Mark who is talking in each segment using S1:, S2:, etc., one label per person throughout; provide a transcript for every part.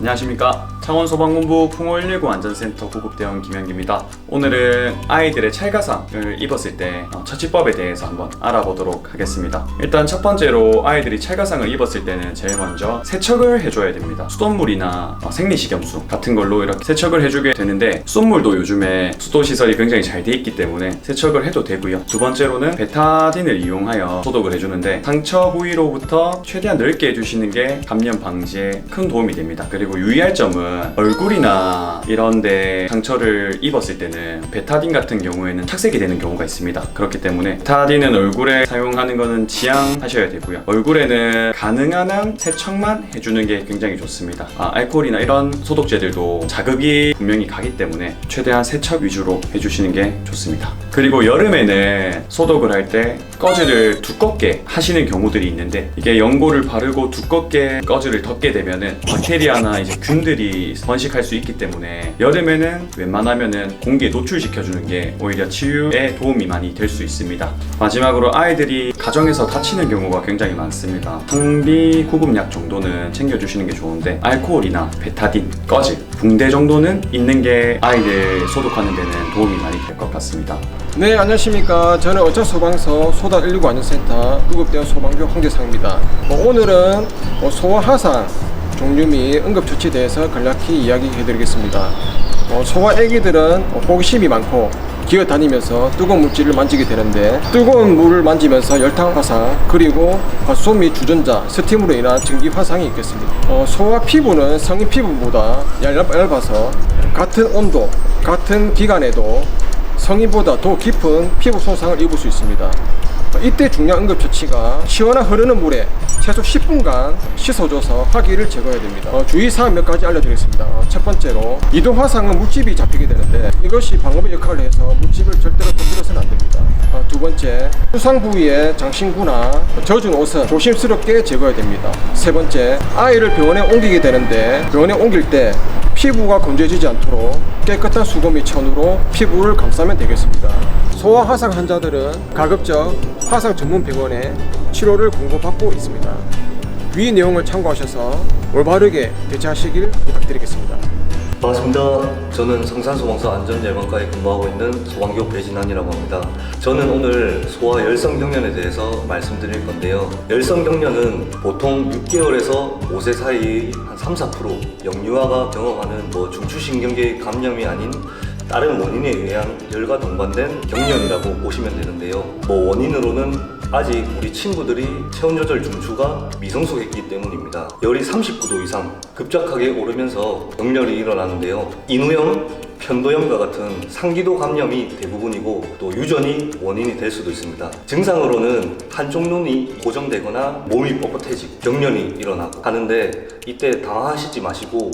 S1: 안녕하십니까. 창원소방본부 풍호119 안전센터 구급대원 김현기입니다. 오늘은 아이들의 찰가상을 입었을 때 처치법에 대해서 한번 알아보도록 하겠습니다. 일단 첫 번째로 아이들이 찰가상을 입었을 때는 제일 먼저 세척을 해줘야 됩니다. 수돗물이나 생리식염수 같은 걸로 이렇게 세척을 해주게 되는데, 수돗물도 요즘에 수도시설이 굉장히 잘 돼 있기 때문에 세척을 해도 되고요. 두 번째로는 베타딘을 이용하여 소독을 해주는데, 상처 부위로부터 최대한 넓게 해주시는 게 감염 방지에 큰 도움이 됩니다. 그리고 유의할 점은 얼굴이나 이런데 상처를 입었을 때는 베타딘 같은 경우에는 착색이 되는 경우가 있습니다. 그렇기 때문에 베타딘은 얼굴에 사용하는 거는 지양하셔야 되고요. 얼굴에는 가능한 한 세척만 해주는 게 굉장히 좋습니다. 알코올이나 이런 소독제들도 자극이 분명히 가기 때문에 최대한 세척 위주로 해주시는 게 좋습니다. 그리고 여름에는 소독을 할 때 꺼즈를 두껍게 하시는 경우들이 있는데, 이게 연고를 바르고 두껍게 꺼즈를 덮게 되면은 박테리아나 이제 균들이 번식할 수 있기 때문에 여름에는 웬만하면은 공기에 노출시켜주는 게 오히려 치유에 도움이 많이 될 수 있습니다. 마지막으로 아이들이 가정에서 다치는 경우가 굉장히 많습니다. 상비 구급약 정도는 챙겨주시는 게 좋은데, 알코올이나 베타딘, 꺼즈, 붕대 정도는 있는 게 아이들 소독하는 데는 도움이 많이 될 것 같습니다.
S2: 네, 안녕하십니까. 저는 어차소방서 소다 119 안전센터 구급대원 소방교 홍대상입니다. 오늘은 소아 하상 종류 및 응급처치에 대해서 간략히 이야기해드리겠습니다. 소아 애기들은 호기심이 많고 기어다니면서 뜨거운 물질을 만지게 되는데, 뜨거운 물을 만지면서 열탕 화상, 그리고 가스솜 및 주전자, 스팀으로 인한 전기 화상이 있겠습니다. 소아 피부는 성인 피부보다 얇아서 같은 온도, 같은 기간에도 성인보다 더 깊은 피부 손상을 입을 수 있습니다. 이때 중요한 응급처치가 시원한 흐르는 물에 최소 10분간 씻어줘서 화기를 제거해야 됩니다. 주의사항 몇 가지 알려드리겠습니다. 첫 번째로, 이동 화상은 물집이 잡히게 되는데 이것이 방어의 역할을 해서 물집을 절대로 터뜨려서는 안 됩니다. 두 번째, 수상 부위에 장신구나 젖은 옷은 조심스럽게 제거해야 됩니다. 세 번째, 아이를 병원에 옮기게 되는데 병원에 옮길 때 피부가 건조해지지 않도록 깨끗한 수건 및 천으로 피부를 감싸면 되겠습니다. 소아 화상 환자들은 가급적 화상 전문 병원에 치료를 공급받고 있습니다. 위 내용을 참고하셔서 올바르게 대처하시길 부탁드리겠습니다.
S3: 반갑습니다. 저는 성산소방서 안전예방과에 근무하고 있는 소방교 배진환이라고 합니다. 저는 오늘 소아 열성경련에 대해서 말씀드릴 건데요. 열성경련은 보통 6개월에서 5세 사이 한 3-4% 영유아가 경험하는 중추신경계 감염이 아닌 다른 원인에 의한 열과 동반된 경련이라고 보시면 되는데요. 원인으로는 아직 우리 친구들이 체온 조절 중추가 미성숙했기 때문입니다. 열이 39도 이상 급작하게 오르면서 경련이 일어나는데요. 인후염, 편도염과 같은 상기도 감염이 대부분이고, 또 유전이 원인이 될 수도 있습니다. 증상으로는 한쪽 눈이 고정되거나 몸이 뻣뻣해지고 경련이 일어나고 하는데, 이때 당황하시지 마시고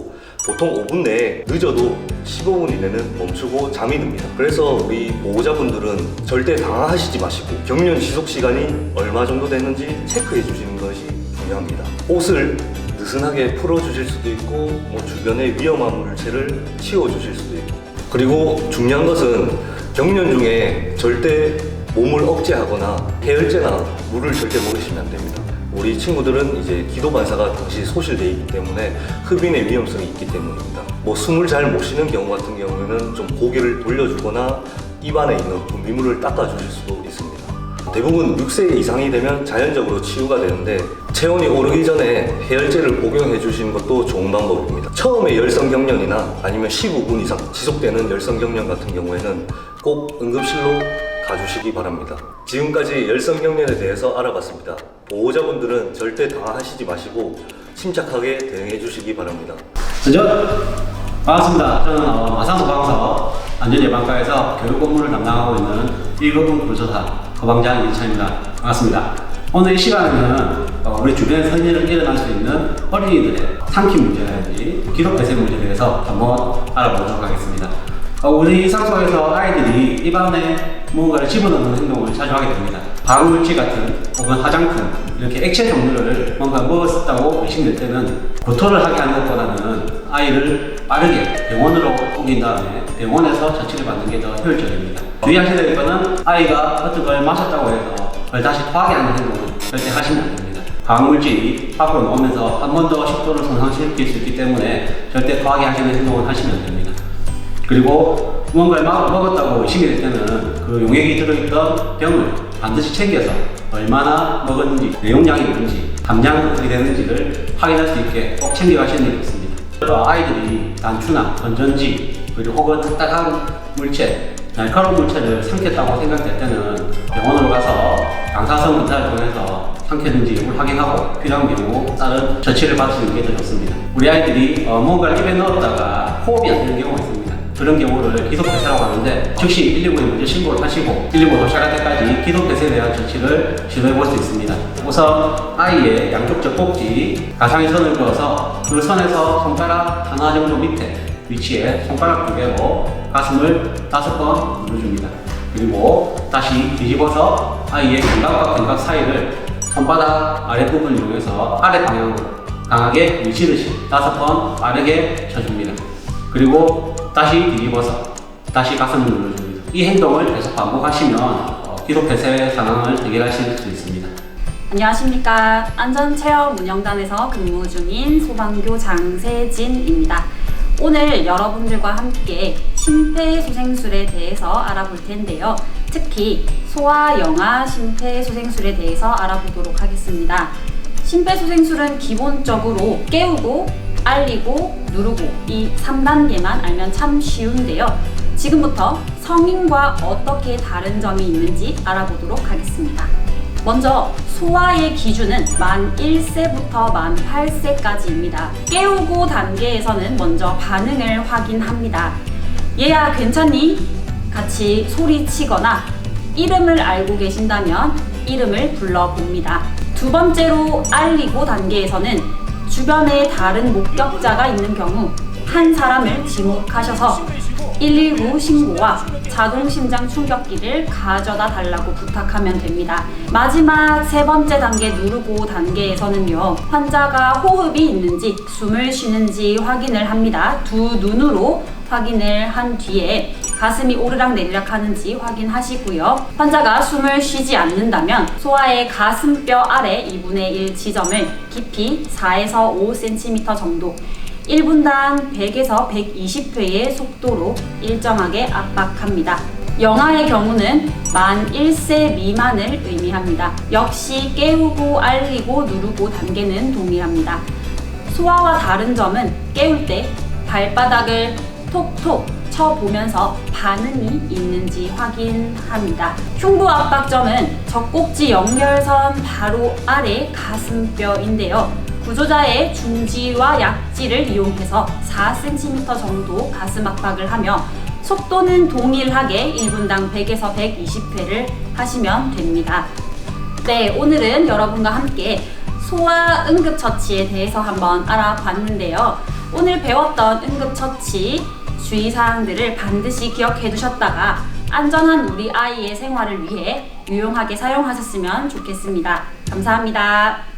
S3: 보통 5분 내에, 늦어도 15분 이내는 멈추고 잠이 듭니다. 그래서 우리 보호자분들은 절대 당황하시지 마시고 경련 지속 시간이 얼마 정도 됐는지 체크해 주시는 것이 중요합니다. 옷을 느슨하게 풀어주실 수도 있고, 주변의 위험한 물체를 치워주실 수도 있고, 그리고 중요한 것은 경련 중에 절대 몸을 억제하거나 해열제나 물을 절대 먹이시면 안 됩니다. 우리 친구들은 이제 기도 반사가 당시 소실되어 있기 때문에 흡인의 위험성이 있기 때문입니다. 숨을 잘 못 쉬는 경우 같은 경우에는 좀 고개를 돌려주거나 입안에 있는 분비물을 닦아주실 수도 있습니다. 대부분 6세 이상이 되면 자연적으로 치유가 되는데, 체온이 오르기 전에 해열제를 복용해 주시는 것도 좋은 방법입니다. 처음에 열성경련이나 아니면 15분 이상 지속되는 열성경련 같은 경우에는 꼭 응급실로 가주시기 바랍니다. 지금까지 열성경련에 대해서 알아봤습니다. 보호자분들은 절대 당황하시지 마시고 침착하게 대응해 주시기 바랍니다.
S4: 반갑습니다. 저는 마산소방서 안전예방과에서 교육 업무를 담당하고 있는 1급분 불소사 거방장 이찬입니다. 반갑습니다. 오늘 이 시간에는 우리 주변에 선의를 일어날 수 있는 어린이들의 삼킴 문제라든지 기록 배쇄 문제에 대해서 한번 알아보도록 하겠습니다. 우리 일상속에서 아이들이 입안에 무언가를 집어넣는 행동을 자주 하게 됩니다. 방울질 같은 혹은 화장품, 이렇게 액체 종류를 뭔가 먹었다고 의심될 때는 구토를 하게 하는 것보다는 아이를 빠르게 병원으로 옮긴 다음에 병원에서 처치를 받는 게 더 효율적입니다. 주의하셔야 될 것은 아이가 어떤 걸 마셨다고 해서 그걸 다시 토하게 하는 행동은 절대 하시면 안 됩니다. 화학물질이 밖으로 나오면서 한 번 더 식도를 손상시킬 수 있기 때문에 절대 과하게 하시는 행동을 하시면 안 됩니다. 그리고 무언가를 먹었다고 의심이 될 때는 그 용액이 들어있던 병을 반드시 챙겨서 얼마나 먹었는지, 내용량이 뭔지, 함량이 어떻게 되는지를 확인할 수 있게 꼭 챙겨가시는 게 좋습니다. 아이들이 단추나 건전지, 그리고 혹은 딱딱한 물체, 날카로운 물체를 삼켰다고 생각될 때는 병원으로 가서 방사선 검사를 통해서 삼켰는지를 확인하고 필요한 경우 다른 처치를 받으시는 게 더 좋습니다. 우리 아이들이 뭔가를 입에 넣었다가 호흡이 안 되는 경우가 있습니다. 그런 경우를 기속폐쇄라고 하는데 즉시 119에 먼저 신고를 하시고 119 도착할 때까지 기속폐쇄에 대한 조치를 시도해 볼 수 있습니다. 우선 아이의 양쪽 젖꼭지 가상의 선을 그어서 그 선에서 손가락 하나 정도 밑에 위치에 손가락 두 개로 가슴을 5번 눌러줍니다. 그리고 다시 뒤집어서 아이의 견갑과 견갑 사이를 손바닥 아랫부분을 이용해서 아래 방향으로 강하게 밀치듯이 5번 빠르게 쳐줍니다. 그리고 다시 뒤집어서 다시 가슴을 눌러줍니다. 이 행동을 계속 반복하시면 기록폐쇄 상황을 해결하실 수 있습니다.
S5: 안녕하십니까. 안전체험 운영단에서 근무 중인 소방교 장세진입니다. 오늘 여러분들과 함께 심폐소생술에 대해서 알아볼 텐데요. 특히 소아영아 심폐소생술에 대해서 알아보도록 하겠습니다. 심폐소생술은 기본적으로 깨우고, 알리고, 누르고 이 3단계만 알면 참 쉬운데요. 지금부터 성인과 어떻게 다른 점이 있는지 알아보도록 하겠습니다. 먼저 소아의 기준은 만 1세부터 만 8세까지입니다. 깨우고 단계에서는 먼저 반응을 확인합니다. 얘야 괜찮니? 같이 소리치거나 이름을 알고 계신다면 이름을 불러봅니다. 두 번째로 알리고 단계에서는 주변에 다른 목격자가 있는 경우 한 사람을 지목하셔서 119 신고와 자동심장 충격기를 가져다 달라고 부탁하면 됩니다. 마지막 세 번째 단계 누르고 단계에서는요, 환자가 호흡이 있는지 숨을 쉬는지 확인을 합니다. 두 눈으로 확인을 한 뒤에 가슴이 오르락 내리락 하는지 확인하시고요. 환자가 숨을 쉬지 않는다면 소아의 가슴뼈 아래 2분의 1 지점을 깊이 4에서 5cm 정도 1분당 100에서 120회의 속도로 일정하게 압박합니다. 영아의 경우는 만 1세 미만을 의미합니다. 역시 깨우고 알리고 누르고 단계는 동일합니다. 소아와 다른 점은 깨울 때 발바닥을 톡톡 쳐보면서 반응이 있는지 확인합니다. 흉부 압박점은 젖꼭지 연결선 바로 아래 가슴뼈인데요. 구조자의 중지와 약지를 이용해서 4cm 정도 가슴 압박을 하며 속도는 동일하게 1분당 100에서 120회를 하시면 됩니다. 네, 오늘은 여러분과 함께 소아 응급처치에 대해서 한번 알아봤는데요. 오늘 배웠던 응급처치 주의사항들을 반드시 기억해 두셨다가 안전한 우리 아이의 생활을 위해 유용하게 사용하셨으면 좋겠습니다. 감사합니다.